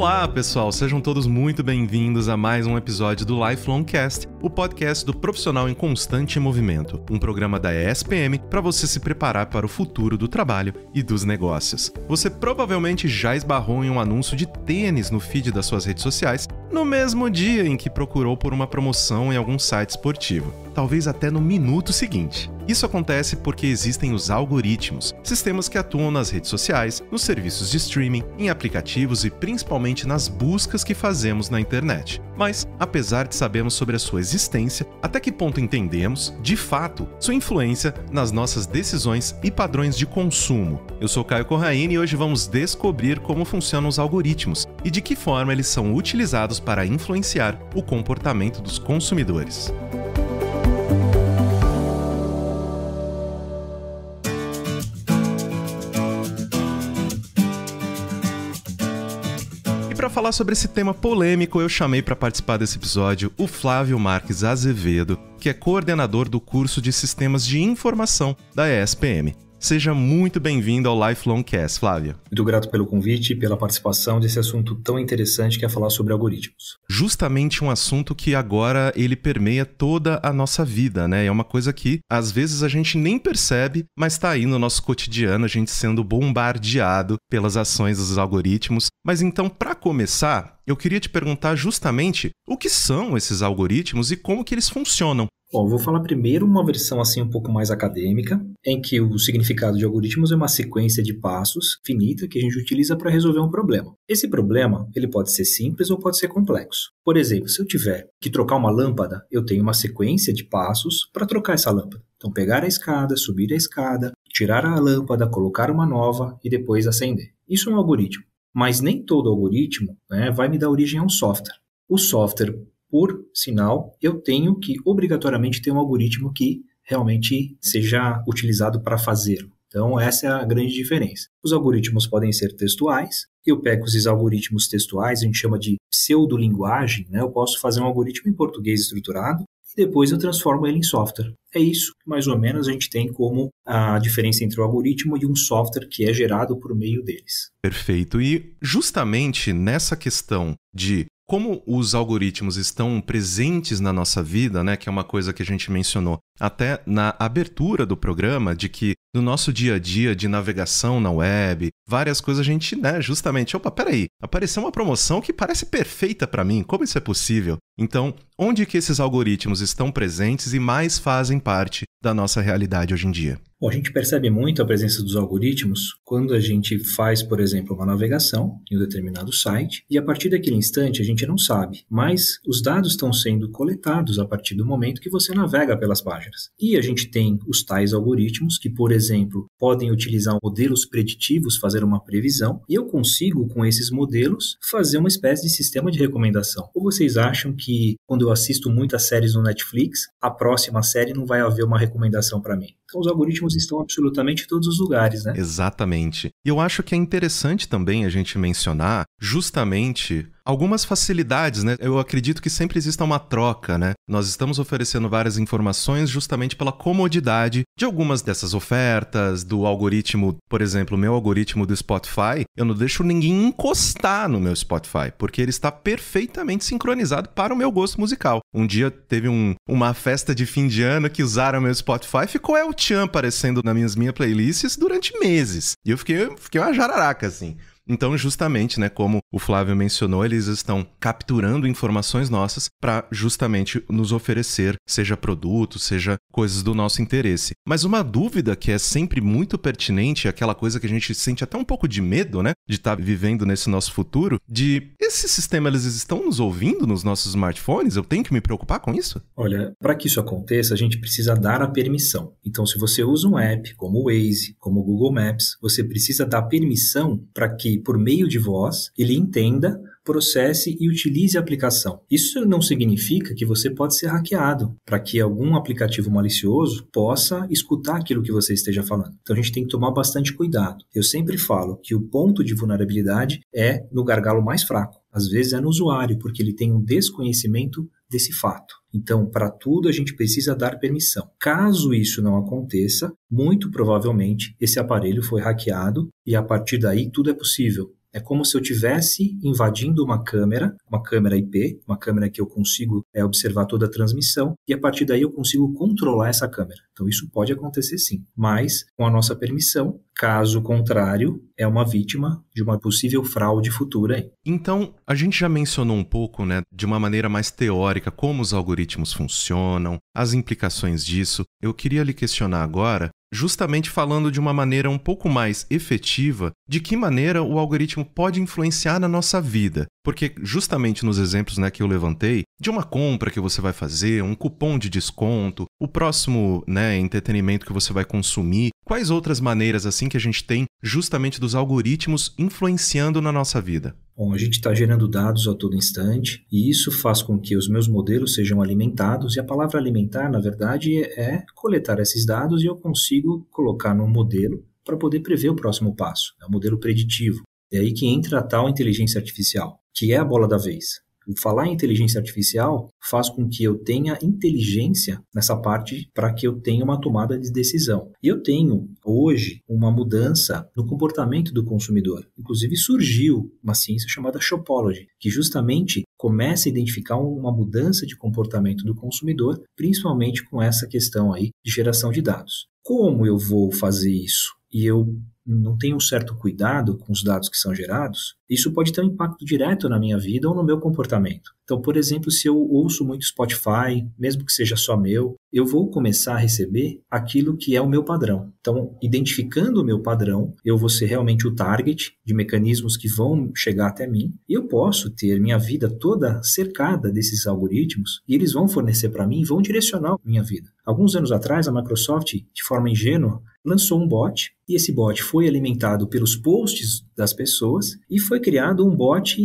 Olá, pessoal! Sejam todos muito bem-vindos a mais um episódio do Lifelong Cast, o podcast do profissional em constante movimento, um programa da ESPM para você se preparar para o futuro do trabalho e dos negócios. Você provavelmente já esbarrou em um anúncio de tênis no feed das suas redes sociais no mesmo dia em que procurou por uma promoção em algum site esportivo, talvez até no minuto seguinte. Isso acontece porque existem os algoritmos, sistemas que atuam nas redes sociais, nos serviços de streaming, em aplicativos e principalmente nas buscas que fazemos na internet. Mas, apesar de sabermos sobre a sua existência, até que ponto entendemos, de fato, sua influência nas nossas decisões e padrões de consumo? Eu sou Caio Corraine e hoje vamos descobrir como funcionam os algoritmos e de que forma eles são utilizados para influenciar o comportamento dos consumidores. Para falar sobre esse tema polêmico, eu chamei para participar desse episódio o Flávio Marques Azevedo, que é coordenador do curso de Sistemas de Informação da ESPM. Seja muito bem-vindo ao Lifelong Cast, Flávio. Muito grato pelo convite e pela participação desse assunto tão interessante que é falar sobre algoritmos. Justamente um assunto que agora ele permeia toda a nossa vida, né? É uma coisa que às vezes a gente nem percebe, mas está aí no nosso cotidiano, a gente sendo bombardeado pelas ações dos algoritmos. Mas então, para começar, eu queria te perguntar justamente o que são esses algoritmos e como que eles funcionam. Bom, eu vou falar primeiro uma versão assim um pouco mais acadêmica, em que o significado de algoritmos é uma sequência de passos finita que a gente utiliza para resolver um problema. Esse problema, ele pode ser simples ou pode ser complexo. Por exemplo, se eu tiver que trocar uma lâmpada, eu tenho uma sequência de passos para trocar essa lâmpada. Então, pegar a escada, subir a escada, tirar a lâmpada, colocar uma nova e depois acender. Isso é um algoritmo. Mas nem todo algoritmo, vai me dar origem a um software. O software, por sinal, eu tenho que obrigatoriamente ter um algoritmo que realmente seja utilizado para fazê-lo. Então, essa é a grande diferença. Os algoritmos podem ser textuais. Eu pego esses algoritmos textuais, a gente chama de pseudolinguagem, Eu posso fazer um algoritmo em português estruturado e depois eu transformo ele em software. É isso que mais ou menos a gente tem como a diferença entre o algoritmo e um software que é gerado por meio deles. Perfeito. E justamente nessa questão de como os algoritmos estão presentes na nossa vida, que é uma coisa que a gente mencionou até na abertura do programa, de que no nosso dia a dia de navegação na web, várias coisas a gente, justamente, peraí, apareceu uma promoção que parece perfeita para mim, como isso é possível? Então, onde que esses algoritmos estão presentes e mais fazem parte da nossa realidade hoje em dia? Bom, a gente percebe muito a presença dos algoritmos quando a gente faz, por exemplo, uma navegação em um determinado site e a partir daquele instante a gente não sabe, mas os dados estão sendo coletados a partir do momento que você navega pelas páginas. E a gente tem os tais algoritmos que, por exemplo, podem utilizar modelos preditivos, fazer uma previsão, e eu consigo, com esses modelos, fazer uma espécie de sistema de recomendação. Ou vocês acham que, quando eu assisto muitas séries no Netflix, a próxima série não vai haver uma recomendação para mim? Então, os algoritmos estão absolutamente em todos os lugares, Exatamente. E eu acho que é interessante também a gente mencionar justamente algumas facilidades, Eu acredito que sempre exista uma troca, Nós estamos oferecendo várias informações justamente pela comodidade de algumas dessas ofertas, do algoritmo, por exemplo, o meu algoritmo do Spotify, eu não deixo ninguém encostar no meu Spotify, porque ele está perfeitamente sincronizado para o meu gosto musical. Um dia teve uma festa de fim de ano que usaram meu Spotify, ficou El Chan aparecendo nas minhas playlists durante meses. E eu fiquei uma jararaca, assim. Então, justamente, como o Flávio mencionou, eles estão capturando informações nossas para justamente nos oferecer, seja produtos, seja coisas do nosso interesse. Mas uma dúvida que é sempre muito pertinente, aquela coisa que a gente sente até um pouco de medo, de estar vivendo nesse nosso futuro, de esse sistema, eles estão nos ouvindo nos nossos smartphones? Eu tenho que me preocupar com isso? Olha, para que isso aconteça, a gente precisa dar a permissão. Então, se você usa um app como o Waze, como o Google Maps, você precisa dar permissão para que, por meio de voz, ele entenda, processe e utilize a aplicação. Isso não significa que você pode ser hackeado, para que algum aplicativo malicioso possa escutar aquilo que você esteja falando. Então a gente tem que tomar bastante cuidado. Eu sempre falo que o ponto de vulnerabilidade é no gargalo mais fraco. Às vezes é no usuário, porque ele tem um desconhecimento desse fato. Então, para tudo a gente precisa dar permissão. Caso isso não aconteça, muito provavelmente esse aparelho foi hackeado e a partir daí tudo é possível. É como se eu estivesse invadindo uma câmera IP, uma câmera que eu consigo observar toda a transmissão, e a partir daí eu consigo controlar essa câmera. Então isso pode acontecer sim, mas com a nossa permissão. Caso contrário, é uma vítima de uma possível fraude futura. Então, a gente já mencionou um pouco, né, de uma maneira mais teórica, como os algoritmos funcionam, as implicações disso. Eu queria lhe questionar agora, justamente falando de uma maneira um pouco mais efetiva, de que maneira o algoritmo pode influenciar na nossa vida. Porque justamente nos exemplos, né, que eu levantei, de uma compra que você vai fazer, um cupom de desconto, o próximo, né, entretenimento que você vai consumir, quais outras maneiras assim que a gente tem justamente dos algoritmos influenciando na nossa vida? Bom, a gente está gerando dados a todo instante e isso faz com que os meus modelos sejam alimentados, e a palavra alimentar, na verdade, é coletar esses dados e eu consigo colocar num modelo para poder prever o próximo passo. É um modelo preditivo. É aí que entra a tal inteligência artificial, que é a bola da vez. O falar em inteligência artificial faz com que eu tenha inteligência nessa parte para que eu tenha uma tomada de decisão. E eu tenho, hoje, uma mudança no comportamento do consumidor. Inclusive, surgiu uma ciência chamada Shopology, que justamente começa a identificar uma mudança de comportamento do consumidor, principalmente com essa questão aí de geração de dados. Como eu vou fazer isso? E eu não tenho um certo cuidado com os dados que são gerados, isso pode ter um impacto direto na minha vida ou no meu comportamento. Então, por exemplo, se eu ouço muito Spotify, mesmo que seja só meu, eu vou começar a receber aquilo que é o meu padrão. Então, identificando o meu padrão, eu vou ser realmente o target de mecanismos que vão chegar até mim, e eu posso ter minha vida toda cercada desses algoritmos, e eles vão fornecer para mim, vão direcionar a minha vida. Alguns anos atrás, a Microsoft, de forma ingênua, lançou um bot, e esse bot foi alimentado pelos posts das pessoas e foi criado um bot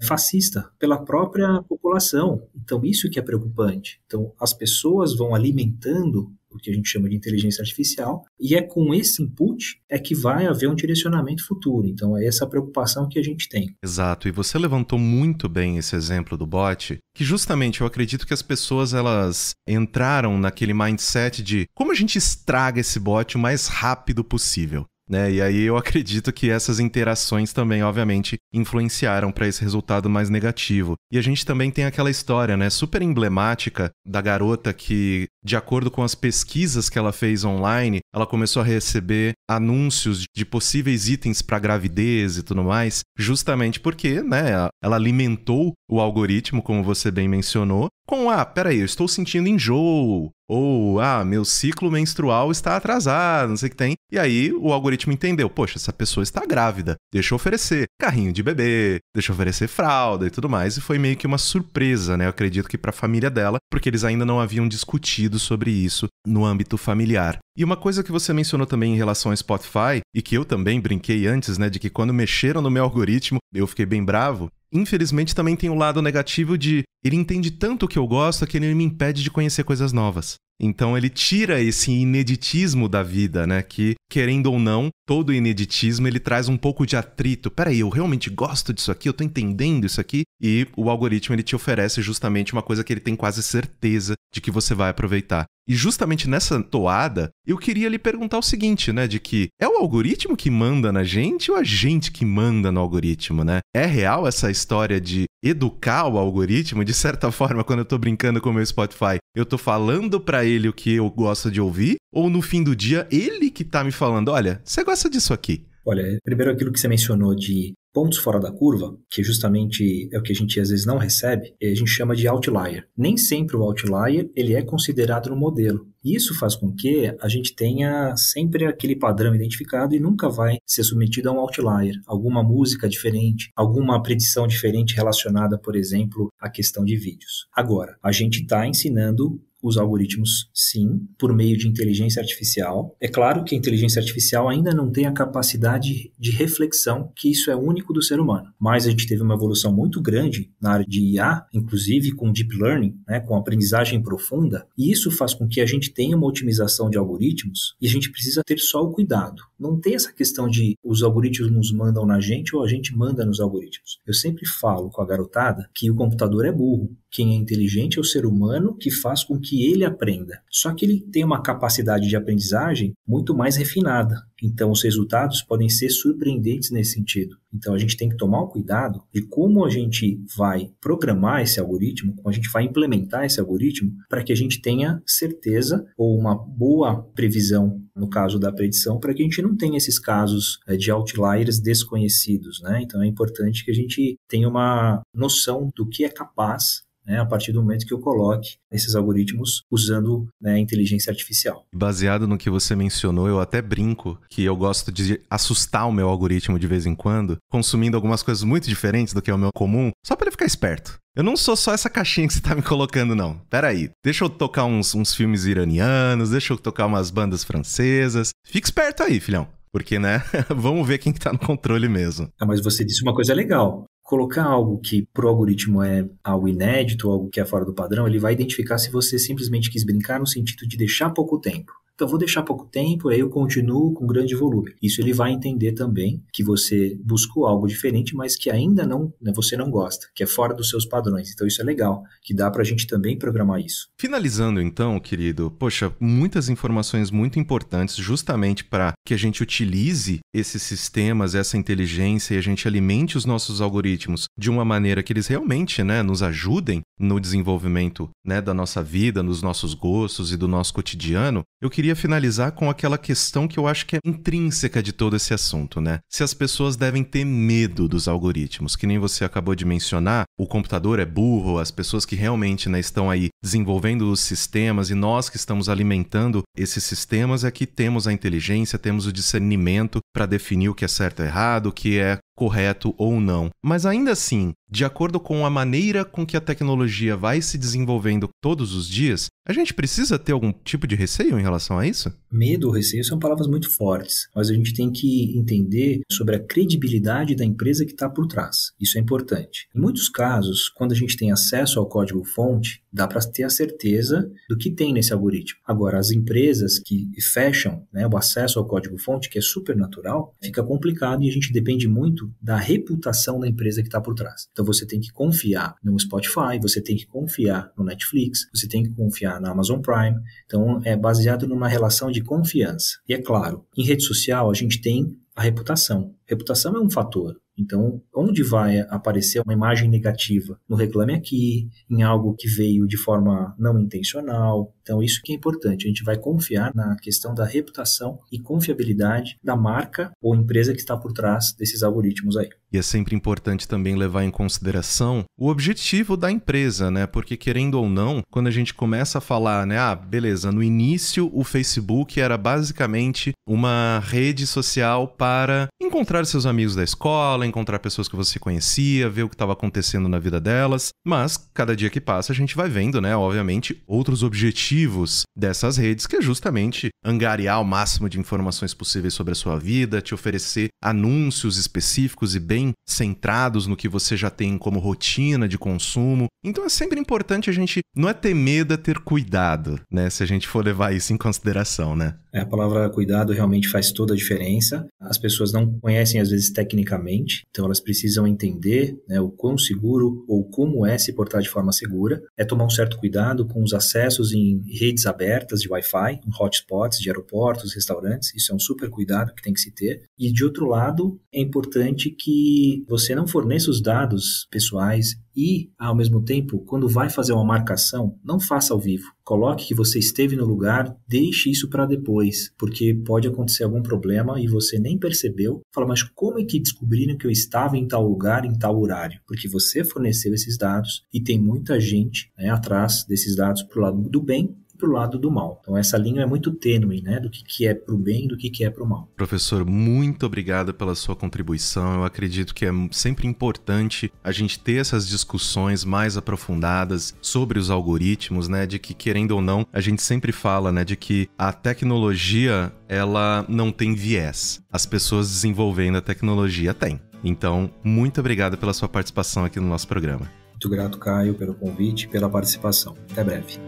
fascista pela própria população. Então, isso que é preocupante. Então, as pessoas vão alimentando o que a gente chama de inteligência artificial, e é com esse input que vai haver um direcionamento futuro. Então, é essa preocupação que a gente tem. Exato, e você levantou muito bem esse exemplo do bot, que justamente eu acredito que as pessoas elas entraram naquele mindset de como a gente estraga esse bot o mais rápido possível. Né? E aí eu acredito que essas interações também, obviamente, influenciaram para esse resultado mais negativo. E a gente também tem aquela história, né, super emblemática da garota que, de acordo com as pesquisas que ela fez online, ela começou a receber anúncios de possíveis itens para gravidez e tudo mais, justamente porque, né, ela alimentou o algoritmo, como você bem mencionou, com, peraí, eu estou sentindo enjoo, ou, meu ciclo menstrual está atrasado, não sei o que tem. E aí o algoritmo entendeu, poxa, essa pessoa está grávida, deixa eu oferecer carrinho de bebê, deixa eu oferecer fralda e tudo mais. E foi meio que uma surpresa, né? Eu acredito que para a família dela, porque eles ainda não haviam discutido sobre isso no âmbito familiar. E uma coisa que você mencionou também em relação ao Spotify, e que eu também brinquei antes, né, de que quando mexeram no meu algoritmo, eu fiquei bem bravo. Infelizmente também tem o lado negativo de ele entende tanto o que eu gosto que ele me impede de conhecer coisas novas. Então ele tira esse ineditismo da vida, né? Que, querendo ou não, todo ineditismo ele traz um pouco de atrito. Peraí, eu realmente gosto disso aqui? Eu tô entendendo isso aqui? E o algoritmo ele te oferece justamente uma coisa que ele tem quase certeza de que você vai aproveitar. E justamente nessa toada, eu queria lhe perguntar o seguinte, né? De que é o algoritmo que manda na gente ou a gente que manda no algoritmo, né? É real essa história de educar o algoritmo? De certa forma, quando eu tô brincando com o meu Spotify, eu tô falando pra ele o que eu gosto de ouvir? Ou no fim do dia, ele que tá me falando, olha, você gosta disso aqui? Olha, primeiro aquilo que você mencionou de pontos fora da curva, que justamente é o que a gente às vezes não recebe, a gente chama de outlier. Nem sempre o outlier ele é considerado no modelo. E isso faz com que a gente tenha sempre aquele padrão identificado e nunca vai ser submetido a um outlier. Alguma música diferente, alguma predição diferente relacionada, por exemplo, à questão de vídeos. Agora, a gente está ensinando os algoritmos, sim, por meio de inteligência artificial. É claro que a inteligência artificial ainda não tem a capacidade de reflexão, que isso é único do ser humano. Mas a gente teve uma evolução muito grande na área de IA, inclusive com Deep Learning, né, com aprendizagem profunda, e isso faz com que a gente tenha uma otimização de algoritmos, e a gente precisa ter só o cuidado. Não tem essa questão de os algoritmos mandam na gente ou a gente manda nos algoritmos. Eu sempre falo com a garotada que o computador é burro. Quem é inteligente é o ser humano que faz com que ele aprenda. Só que ele tem uma capacidade de aprendizagem muito mais refinada. Então, os resultados podem ser surpreendentes nesse sentido. Então, a gente tem que tomar o cuidado de como a gente vai programar esse algoritmo, como a gente vai implementar esse algoritmo, para que a gente tenha certeza ou uma boa previsão, no caso da predição, para que a gente não tenha esses casos de outliers desconhecidos, né? Então, é importante que a gente tenha uma noção do que é capaz, né, a partir do momento que eu coloque esses algoritmos usando, né, a inteligência artificial. Baseado no que você mencionou, eu até brinco que eu gosto de assustar o meu algoritmo de vez em quando, consumindo algumas coisas muito diferentes do que é o meu comum, só para ele ficar esperto. Eu não sou só essa caixinha que você tá me colocando, não. Pera aí, deixa eu tocar uns filmes iranianos, deixa eu tocar umas bandas francesas. Fica esperto aí, filhão. Porque, né, vamos ver quem que tá no controle mesmo. Mas você disse uma coisa legal. Colocar algo que pro algoritmo é algo inédito, algo que é fora do padrão, ele vai identificar se você simplesmente quis brincar no sentido de deixar pouco tempo. Então, vou deixar pouco tempo, aí eu continuo com grande volume. Isso ele vai entender também que você buscou algo diferente, mas que ainda não, né, você não gosta, que é fora dos seus padrões. Então, isso é legal, que dá pra gente também programar isso. Finalizando então, querido, poxa, muitas informações muito importantes justamente para que a gente utilize esses sistemas, essa inteligência e a gente alimente os nossos algoritmos de uma maneira que eles realmente, né, nos ajudem no desenvolvimento, né, da nossa vida, nos nossos gostos e do nosso cotidiano. Eu queria finalizar com aquela questão que eu acho que é intrínseca de todo esse assunto, né? Se as pessoas devem ter medo dos algoritmos, que nem você acabou de mencionar, o computador é burro, as pessoas que realmente, né, estão aí desenvolvendo os sistemas e nós que estamos alimentando esses sistemas é que temos a inteligência, temos o discernimento para definir o que é certo ou errado, o que é correto ou não. Mas ainda assim, de acordo com a maneira com que a tecnologia vai se desenvolvendo todos os dias, a gente precisa ter algum tipo de receio em relação a isso? Medo ou receio são palavras muito fortes, mas a gente tem que entender sobre a credibilidade da empresa que está por trás. Isso é importante. Em muitos casos, quando a gente tem acesso ao código-fonte, dá para ter a certeza do que tem nesse algoritmo. Agora, as empresas que fecham, né, o acesso ao código-fonte, que é super natural, fica complicado e a gente depende muito da reputação da empresa que está por trás. Então, você tem que confiar no Spotify, você tem que confiar no Netflix, você tem que confiar na Amazon Prime. Então, é baseado numa relação de confiança. E é claro, em rede social, a gente tem a reputação. Reputação é um fator. Então, onde vai aparecer uma imagem negativa? No Reclame Aqui, em algo que veio de forma não intencional. Então, isso que é importante. A gente vai confiar na questão da reputação e confiabilidade da marca ou empresa que está por trás desses algoritmos aí. E é sempre importante também levar em consideração o objetivo da empresa, né? Porque, querendo ou não, quando a gente começa a falar, né? Ah, beleza, no início o Facebook era basicamente uma rede social para encontrar seus amigos da escola, encontrar pessoas que você conhecia, ver o que estava acontecendo na vida delas. Mas, cada dia que passa, a gente vai vendo, né? Obviamente, outros objetivos dessas redes, que é justamente angariar o máximo de informações possíveis sobre a sua vida, te oferecer anúncios específicos e bem centrados no que você já tem como rotina de consumo. Então é sempre importante a gente, não é ter medo, é ter cuidado, né? Se a gente for levar isso em consideração, né? A palavra cuidado realmente faz toda a diferença. As pessoas não conhecem, às vezes, tecnicamente, então elas precisam entender, né, o quão seguro ou como é se portar de forma segura. É tomar um certo cuidado com os acessos em redes abertas de Wi-Fi, em hotspots de aeroportos, restaurantes. Isso é um super cuidado que tem que se ter. E, de outro lado, é importante que você não forneça os dados pessoais e, ao mesmo tempo, quando vai fazer uma marcação, não faça ao vivo. Coloque que você esteve no lugar, deixe isso para depois, porque pode acontecer algum problema e você nem percebeu. Fala, mas como é que descobriram que eu estava em tal lugar, em tal horário? Porque você forneceu esses dados e tem muita gente, né, atrás desses dados para o lado do bem e para o lado do mal. Então essa linha é muito tênue, né, do que é para o bem e do que é para o mal. Professor, muito obrigado pela sua contribuição. Eu acredito que é sempre importante a gente ter essas discussões mais aprofundadas sobre os algoritmos, né, de que, querendo ou não, a gente sempre fala, né, de que a tecnologia, ela não tem viés. As pessoas desenvolvendo a tecnologia têm. Então, muito obrigado pela sua participação aqui no nosso programa. Muito grato, Caio, pelo convite e pela participação. Até breve.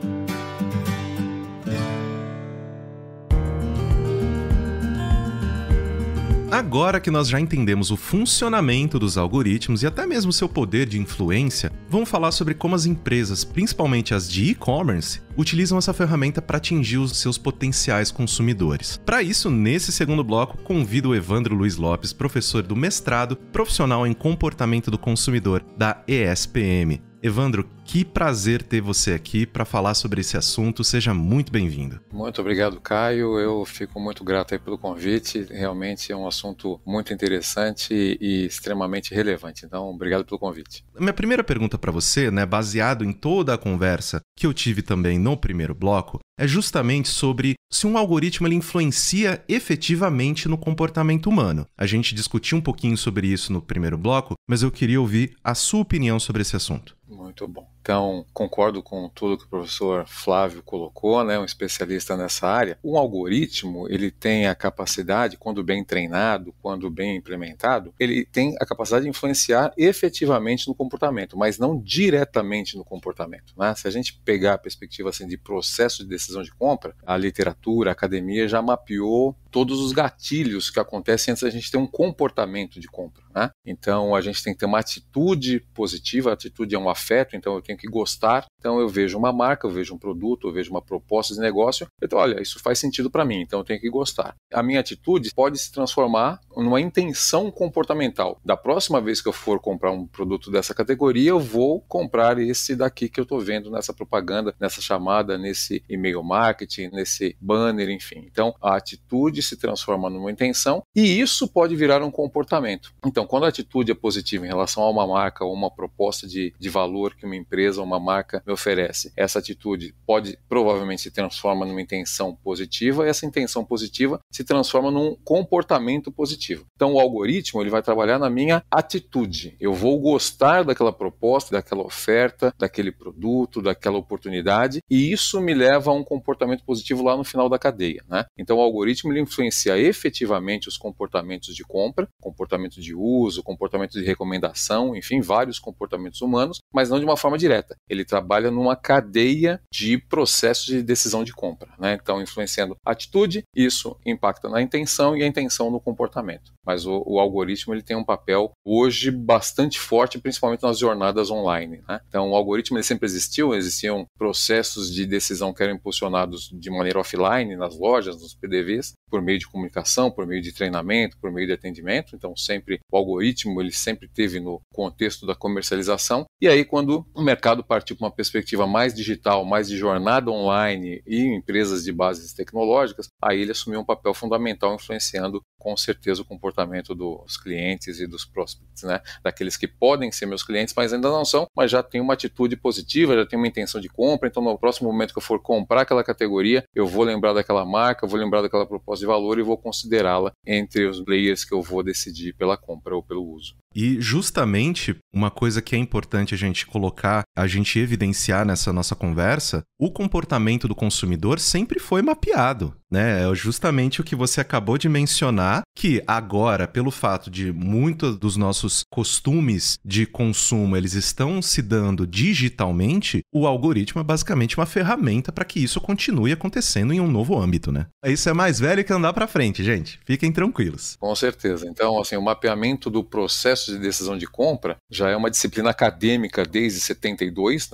Agora que nós já entendemos o funcionamento dos algoritmos e até mesmo seu poder de influência, vamos falar sobre como as empresas, principalmente as de e-commerce, utilizam essa ferramenta para atingir os seus potenciais consumidores. Para isso, nesse segundo bloco, convido o Evandro Luiz Lopes, professor do mestrado, profissional em comportamento do consumidor da ESPM. Evandro, que prazer ter você aqui para falar sobre esse assunto. Seja muito bem-vindo. Muito obrigado, Caio. Eu fico muito grato aí pelo convite. Realmente é um assunto muito interessante e extremamente relevante. Então, obrigado pelo convite. Minha primeira pergunta para você, baseado em toda a conversa que eu tive também no primeiro bloco, é justamente sobre se um algoritmo ele influencia efetivamente no comportamento humano. A gente discutiu um pouquinho sobre isso no primeiro bloco, mas eu queria ouvir a sua opinião sobre esse assunto. Muito bom. Então, concordo com tudo que o professor Flávio colocou, um especialista nessa área. Um algoritmo, ele tem a capacidade, quando bem treinado, quando bem implementado, ele tem a capacidade de influenciar efetivamente no comportamento, mas não diretamente no comportamento. Se a gente pegar a perspectiva de processo de decisão de compra, a literatura, a academia já mapeou todos os gatilhos que acontecem antes da gente ter um comportamento de compra. Então, a gente tem que ter uma atitude positiva, a atitude é um afeto, então eu tenho que gostar. Então, eu vejo uma marca, eu vejo um produto, eu vejo uma proposta de negócio, então, olha, isso faz sentido para mim, então eu tenho que gostar. A minha atitude pode se transformar numa intenção comportamental. Da próxima vez que eu for comprar um produto dessa categoria, eu vou comprar esse daqui que eu estou vendo nessa propaganda, nessa chamada, nesse e-mail marketing, nesse banner, enfim. Então, a atitude se transforma numa intenção e isso pode virar um comportamento. Então, quando a atitude é positiva em relação a uma marca ou uma proposta de valor que uma empresa ou uma marca me oferece, essa atitude provavelmente se transforma numa intenção positiva e essa intenção positiva se transforma num comportamento positivo. Então, o algoritmo ele vai trabalhar na minha atitude. Eu vou gostar daquela proposta, daquela oferta, daquele produto, daquela oportunidade e isso me leva a um comportamento positivo lá no final da cadeia. Então, o algoritmo ele influencia efetivamente os comportamentos de compra, comportamento de uso, comportamento de recomendação, enfim, vários comportamentos humanos, mas não de uma forma direta. Ele trabalha numa cadeia de processos de decisão de compra. Então, influenciando a atitude, isso impacta na intenção e a intenção no comportamento. Mas o algoritmo ele tem um papel hoje bastante forte, principalmente nas jornadas online. Então, o algoritmo ele sempre existiam processos de decisão que eram impulsionados de maneira offline, nas lojas, nos PDVs, por meio de comunicação, por meio de treinamento, por meio de atendimento. Então, o algoritmo ele sempre teve no contexto da comercialização. E aí, quando o mercado partiu para uma perspectiva mais digital, mais de jornada online e empresas de bases tecnológicas, aí ele assumiu um papel fundamental influenciando com certeza o comportamento dos clientes e dos prospects, daqueles que podem ser meus clientes, mas ainda não são, mas já tem uma atitude positiva, já tem uma intenção de compra, então no próximo momento que eu for comprar aquela categoria, eu vou lembrar daquela marca, vou lembrar daquela proposta de valor e vou considerá-la entre os players que eu vou decidir pela compra ou pelo uso. E justamente uma coisa que é importante a gente colocar, a gente evidenciar nessa nossa conversa, o comportamento do consumidor sempre foi mapeado, É justamente o que você acabou de mencionar, que agora, pelo fato de muitos dos nossos costumes de consumo, eles estão se dando digitalmente, o algoritmo é basicamente uma ferramenta para que isso continue acontecendo em um novo âmbito, Isso é mais velho que andar para frente, gente. Fiquem tranquilos. Com certeza. Então, o mapeamento do processo de decisão de compra já é uma disciplina acadêmica desde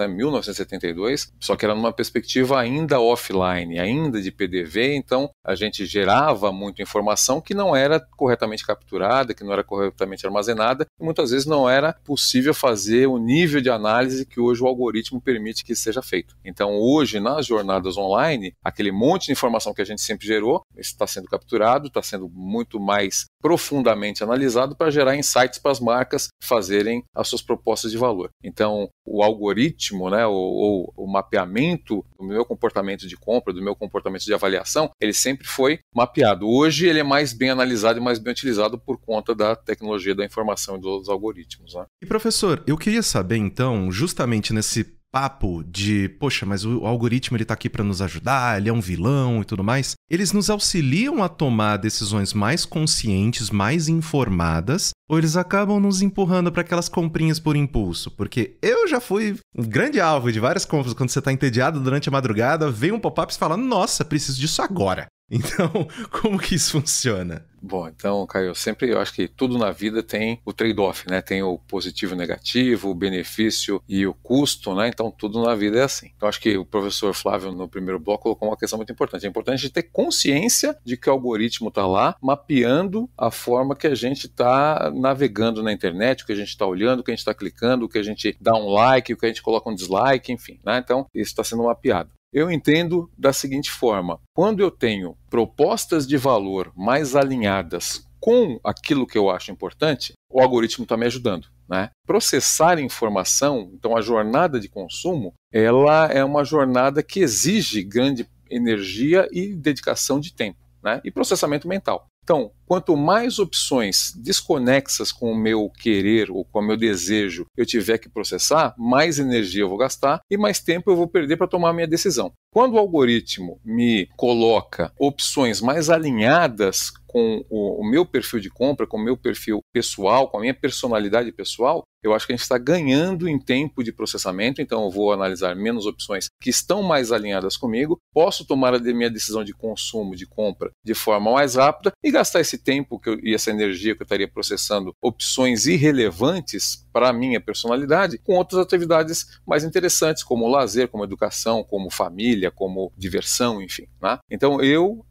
1972, só que era numa perspectiva ainda offline, ainda de PDV, então a gente gerava muita informação que não era corretamente capturada, que não era corretamente armazenada, e muitas vezes não era possível fazer o nível de análise que hoje o algoritmo permite que seja feito. Então hoje, nas jornadas online, aquele monte de informação que a gente sempre gerou, está sendo capturado, está sendo muito mais profundamente analisado para gerar insights para as marcas fazerem as suas propostas de valor. Então, o algoritmo, ou o mapeamento do meu comportamento de compra, do meu comportamento de avaliação, ele sempre foi mapeado. Hoje, ele é mais bem analisado e mais bem utilizado por conta da tecnologia da informação e dos algoritmos. E, professor, eu queria saber, então, justamente nesse papo de, poxa, mas o algoritmo ele tá aqui para nos ajudar, ele é um vilão e tudo mais, eles nos auxiliam a tomar decisões mais conscientes, mais informadas, ou eles acabam nos empurrando para aquelas comprinhas por impulso? Porque eu já fui um grande alvo de várias compras, quando você tá entediado durante a madrugada, vem um pop-up e fala, nossa, preciso disso agora. Então, como que isso funciona? Bom, então, Caio, eu acho que tudo na vida tem o trade-off, né? Tem o positivo e o negativo, o benefício e o custo, né? Então, tudo na vida é assim. Então, acho que o professor Flávio, no primeiro bloco, colocou uma questão muito importante. É importante a gente ter consciência de que o algoritmo está lá, mapeando a forma que a gente está navegando na internet, o que a gente está olhando, o que a gente está clicando, o que a gente dá um like, o que a gente coloca um dislike, enfim, né? Então, isso está sendo mapeado. Eu entendo da seguinte forma: quando eu tenho propostas de valor mais alinhadas com aquilo que eu acho importante, o algoritmo está me ajudando, né? Processar informação, então a jornada de consumo, ela é uma jornada que exige grande energia e dedicação de tempo, né? E processamento mental. Então, quanto mais opções desconexas com o meu querer ou com o meu desejo eu tiver que processar, mais energia eu vou gastar e mais tempo eu vou perder para tomar a minha decisão. Quando o algoritmo me coloca opções mais alinhadas com o meu perfil de compra, com o meu perfil pessoal, com a minha personalidade pessoal, eu acho que a gente está ganhando em tempo de processamento, então eu vou analisar menos opções que estão mais alinhadas comigo, posso tomar a minha decisão de consumo, de compra, de forma mais rápida e gastar esse tempo e essa energia que eu estaria processando opções irrelevantes para a minha personalidade com outras atividades mais interessantes, como lazer, como educação, como família, como diversão, enfim, né? Então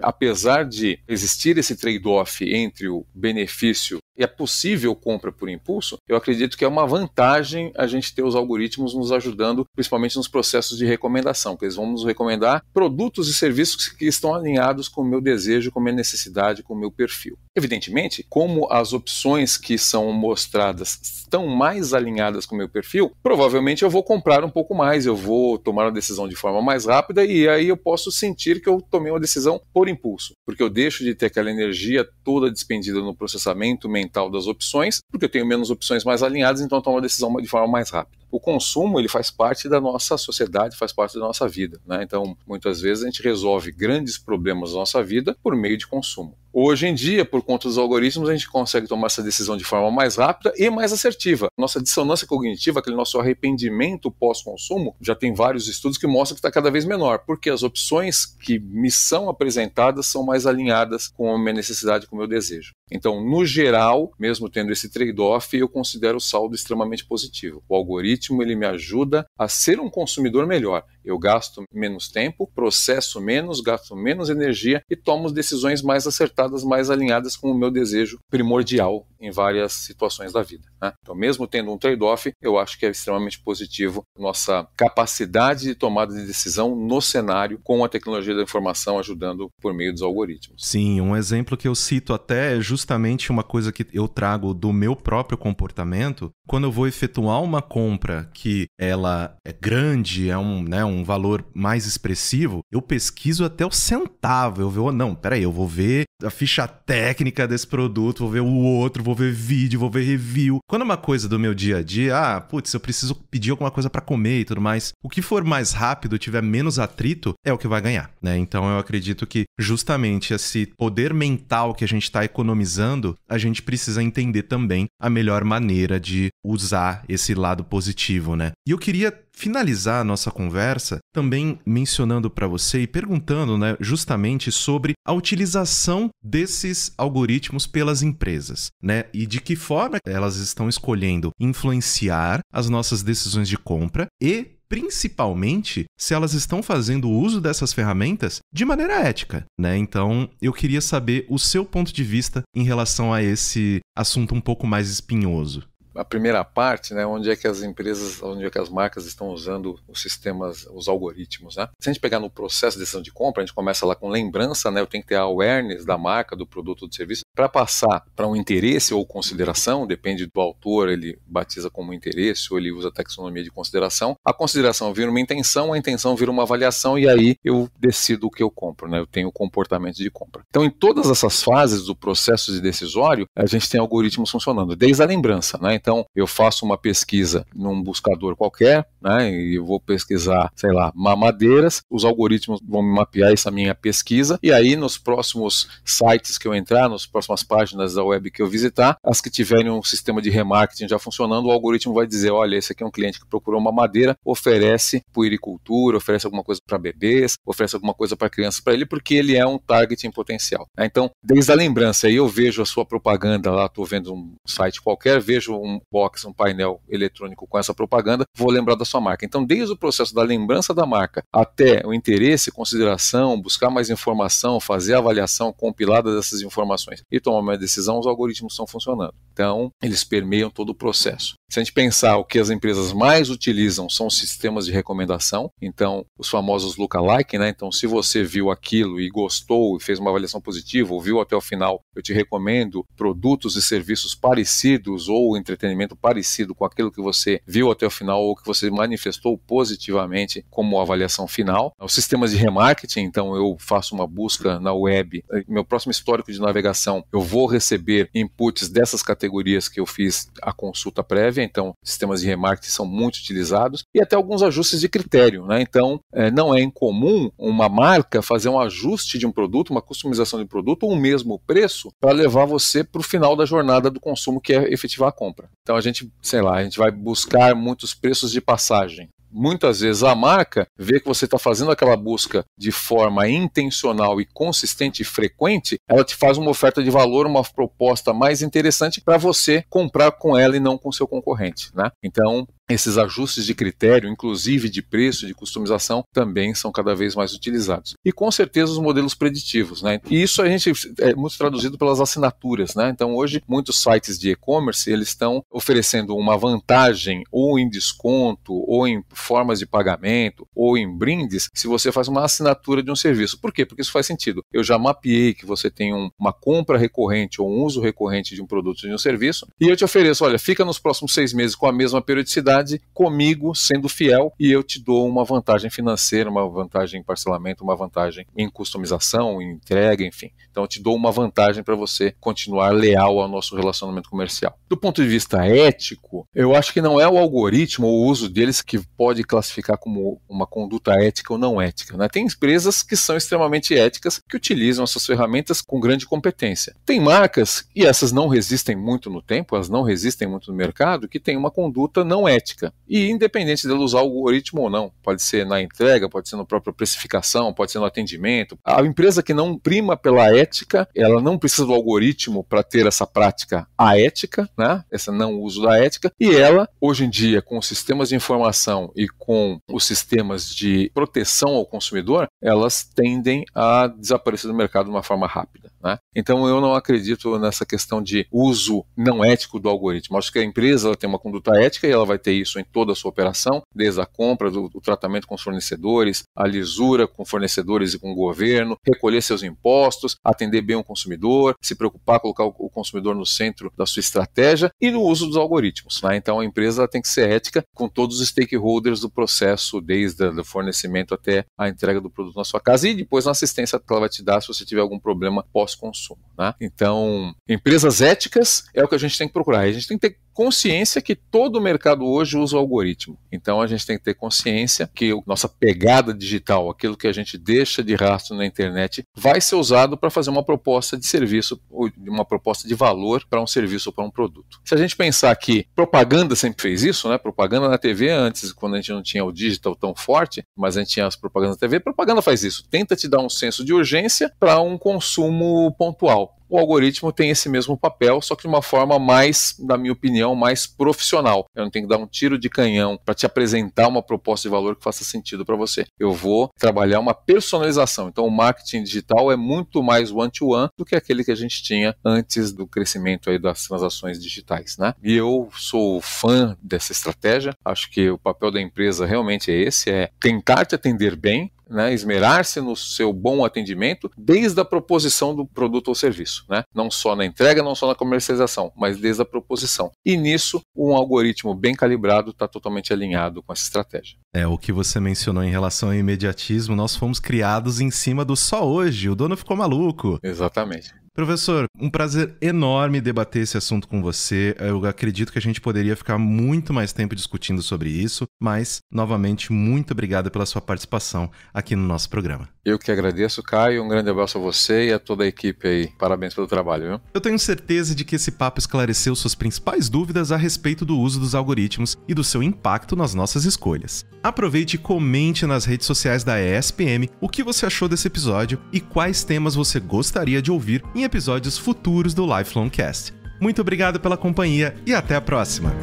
apesar de existir esse trade-off entre o benefício e a possível compra por impulso, eu acredito que é uma vantagem a gente ter os algoritmos nos ajudando, principalmente nos processos de recomendação, que eles vão nos recomendar produtos e serviços que estão alinhados com o meu desejo, com a minha necessidade, com o meu perfil. Evidentemente, como as opções que são mostradas estão mais alinhadas com o meu perfil, provavelmente eu vou comprar um pouco mais, eu vou tomar uma decisão de forma mais rápida e aí eu posso sentir que eu tomei uma decisão por impulso, porque eu deixo de ter aquela energia toda despendida no processamento mental das opções, porque eu tenho menos opções mais alinhadas, então eu tomo uma decisão de forma mais rápida. O consumo, ele faz parte da nossa sociedade, faz parte da nossa vida, né? Então, muitas vezes a gente resolve grandes problemas da nossa vida por meio de consumo. Hoje em dia, por conta dos algoritmos, a gente consegue tomar essa decisão de forma mais rápida e mais assertiva. Nossa dissonância cognitiva, aquele nosso arrependimento pós-consumo, já tem vários estudos que mostram que está cada vez menor, porque as opções que me são apresentadas são mais alinhadas com a minha necessidade, com o meu desejo. Então, no geral, mesmo tendo esse trade-off, eu considero o saldo extremamente positivo. O algoritmo, ele me ajuda a ser um consumidor melhor. Eu gasto menos tempo, processo menos, gasto menos energia e tomo decisões mais acertadas, mais alinhadas com o meu desejo primordial em várias situações da vida, né? Então, mesmo tendo um trade-off, eu acho que é extremamente positivo nossa capacidade de tomada de decisão no cenário com a tecnologia da informação ajudando por meio dos algoritmos. Sim, um exemplo que eu cito até é justamente uma coisa que eu trago do meu próprio comportamento. Quando eu vou efetuar uma compra que ela é grande, é um valor mais expressivo, eu pesquiso até o centavo. Eu vou, eu vou ver a ficha técnica desse produto, vou ver o outro, vou ver vídeo, vou ver review. Quando é uma coisa do meu dia a dia, eu preciso pedir alguma coisa para comer e tudo mais, o que for mais rápido, tiver menos atrito, é o que vai ganhar, né? Então eu acredito que justamente esse poder mental que a gente está economizando, a gente precisa entender também a melhor maneira de usar esse lado positivo, né? E eu queria finalizar a nossa conversa também mencionando para você e perguntando, né, justamente sobre a utilização desses algoritmos pelas empresas, né? E de que forma elas estão escolhendo influenciar as nossas decisões de compra e principalmente se elas estão fazendo uso dessas ferramentas de maneira ética, né? Então, eu queria saber o seu ponto de vista em relação a esse assunto um pouco mais espinhoso. A primeira parte, né, onde é que as empresas, onde é que as marcas estão usando os sistemas, os algoritmos, né? Se a gente pegar no processo de decisão de compra, a gente começa lá com lembrança, né? Eu tenho que ter a awareness da marca, do produto ou do serviço, para passar para um interesse ou consideração, depende do autor, ele batiza como interesse ou ele usa a taxonomia de consideração. A consideração vira uma intenção, a intenção vira uma avaliação e aí eu decido o que eu compro, né? Eu tenho o comportamento de compra. Então, em todas essas fases do processo de decisório, a gente tem algoritmos funcionando, desde a lembrança, né? Então, eu faço uma pesquisa num buscador qualquer, né? E eu vou pesquisar, sei lá, mamadeiras, os algoritmos vão me mapear essa minha pesquisa, e aí nos próximos sites que eu entrar, nas próximas páginas da web que eu visitar, as que tiverem um sistema de remarketing já funcionando, o algoritmo vai dizer, olha, esse aqui é um cliente que procurou uma madeira, oferece puericultura, oferece alguma coisa para bebês, oferece alguma coisa para crianças para ele, porque ele é um target em potencial. Então, desde a lembrança, aí eu vejo a sua propaganda lá, estou vendo um site qualquer, vejo um box, um painel eletrônico com essa propaganda, vou lembrar da sua marca. Então, desde o processo da lembrança da marca até o interesse, consideração, buscar mais informação, fazer a avaliação compilada dessas informações e tomar uma decisão, os algoritmos estão funcionando. Então, eles permeiam todo o processo. Se a gente pensar o que as empresas mais utilizam são os sistemas de recomendação, então os famosos lookalike, né? Então, se você viu aquilo e gostou e fez uma avaliação positiva, ou viu até o final, eu te recomendo produtos e serviços parecidos ou entretenimento parecido com aquilo que você viu até o final ou que você manifestou positivamente como avaliação final. Os sistemas de remarketing, então eu faço uma busca na web, meu próximo histórico de navegação, eu vou receber inputs dessas categorias que eu fiz a consulta prévia, então sistemas de remarketing são muito utilizados, e até alguns ajustes de critério, né? Então, não é incomum uma marca fazer um ajuste de um produto, uma customização de um produto, ou o mesmo preço, para levar você para o final da jornada do consumo, que é efetivar a compra. Então a gente, sei lá, a gente vai buscar muitos preços de passagem. Muitas vezes a marca vê que você está fazendo aquela busca de forma intencional e consistente e frequente, ela te faz uma oferta de valor, uma proposta mais interessante para você comprar com ela e não com seu concorrente, né? Então, esses ajustes de critério, inclusive de preço, de customização, também são cada vez mais utilizados. E com certeza os modelos preditivos, né? E isso a gente é muito traduzido pelas assinaturas, né? Então hoje muitos sites de e-commerce eles estão oferecendo uma vantagem ou em desconto, ou em formas de pagamento, ou em brindes, se você faz uma assinatura de um serviço. Por quê? Porque isso faz sentido. Eu já mapeei que você tem uma compra recorrente ou um uso recorrente de um produto ou de um serviço, e eu te ofereço, olha, fica nos próximos 6 meses com a mesma periodicidade comigo, sendo fiel, e eu te dou uma vantagem financeira, uma vantagem em parcelamento, uma vantagem em customização, em entrega, enfim. Então eu te dou uma vantagem para você continuar leal ao nosso relacionamento comercial. Do ponto de vista ético, eu acho que não é o algoritmo ou o uso deles que pode classificar como uma conduta ética ou não ética, né? Tem empresas que são extremamente éticas, que utilizam essas ferramentas com grande competência. Tem marcas, e essas não resistem muito no tempo, elas não resistem muito no mercado, que têm uma conduta não ética. E independente dela usar o algoritmo ou não, pode ser na entrega, pode ser na própria precificação, pode ser no atendimento. A empresa que não prima pela ética, ela não precisa do algoritmo para ter essa prática aética, né? Esse não uso da ética, e ela, hoje em dia, com os sistemas de informação e com os sistemas de proteção ao consumidor, elas tendem a desaparecer do mercado de uma forma rápida, né? Então eu não acredito nessa questão de uso não ético do algoritmo. Acho que a empresa ela tem uma conduta ética e ela vai ter isso em toda a sua operação, desde a compra, do tratamento com os fornecedores, a lisura com fornecedores e com o governo, recolher seus impostos, atender bem o consumidor, se preocupar, colocar o consumidor no centro da sua estratégia e no uso dos algoritmos, né? Então a empresa tem que ser ética com todos os stakeholders do processo, desde o fornecimento até a entrega do produto na sua casa e depois na assistência que ela vai te dar se você tiver algum problema pós-consumo, né? Então, empresas éticas é o que a gente tem que procurar. A gente tem que ter consciência que todo o mercado hoje usa o algoritmo. Então a gente tem que ter consciência que a nossa pegada digital, aquilo que a gente deixa de rastro na internet, vai ser usado para fazer uma proposta de serviço, ou uma proposta de valor para um serviço ou para um produto. Se a gente pensar que propaganda sempre fez isso, né? Propaganda na TV antes, quando a gente não tinha o digital tão forte, mas a gente tinha as propagandas na TV, propaganda faz isso. Tenta te dar um senso de urgência para um consumo pontual. O algoritmo tem esse mesmo papel, só que de uma forma mais, na minha opinião, mais profissional. Eu não tenho que dar um tiro de canhão para te apresentar uma proposta de valor que faça sentido para você. Eu vou trabalhar uma personalização. Então o marketing digital é muito mais one-to-one do que aquele que a gente tinha antes do crescimento aí das transações digitais, né? E eu sou fã dessa estratégia. Acho que o papel da empresa realmente é esse, é tentar te atender bem, né, esmerar-se no seu bom atendimento desde a proposição do produto ou serviço, né? Não só na entrega, não só na comercialização, mas desde a proposição. E nisso, um algoritmo bem calibrado está totalmente alinhado com essa estratégia. O que você mencionou em relação ao imediatismo, nós fomos criados em cima do só hoje, o dono ficou maluco. Exatamente. Professor, um prazer enorme debater esse assunto com você. Eu acredito que a gente poderia ficar muito mais tempo discutindo sobre isso, mas, novamente, muito obrigado pela sua participação aqui no nosso programa. Eu que agradeço, Caio. Um grande abraço a você e a toda a equipe aí. Parabéns pelo trabalho, viu? Eu tenho certeza de que esse papo esclareceu suas principais dúvidas a respeito do uso dos algoritmos e do seu impacto nas nossas escolhas. Aproveite e comente nas redes sociais da ESPM o que você achou desse episódio e quais temas você gostaria de ouvir em episódios futuros do Lifelong Cast. Muito obrigado pela companhia e até a próxima!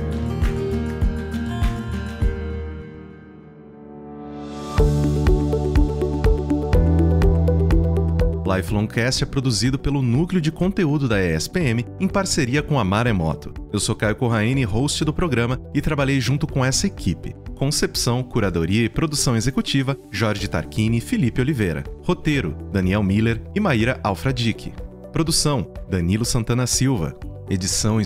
Lifelong Cast é produzido pelo Núcleo de Conteúdo da ESPM em parceria com a Maremoto. Eu sou Caio Corraine, host do programa, e trabalhei junto com essa equipe. Concepção, curadoria e produção executiva, Jorge Tarquini e Felipe Oliveira. Roteiro, Daniel Miller e Maíra Alfradique. Produção, Danilo Santana Silva. Edição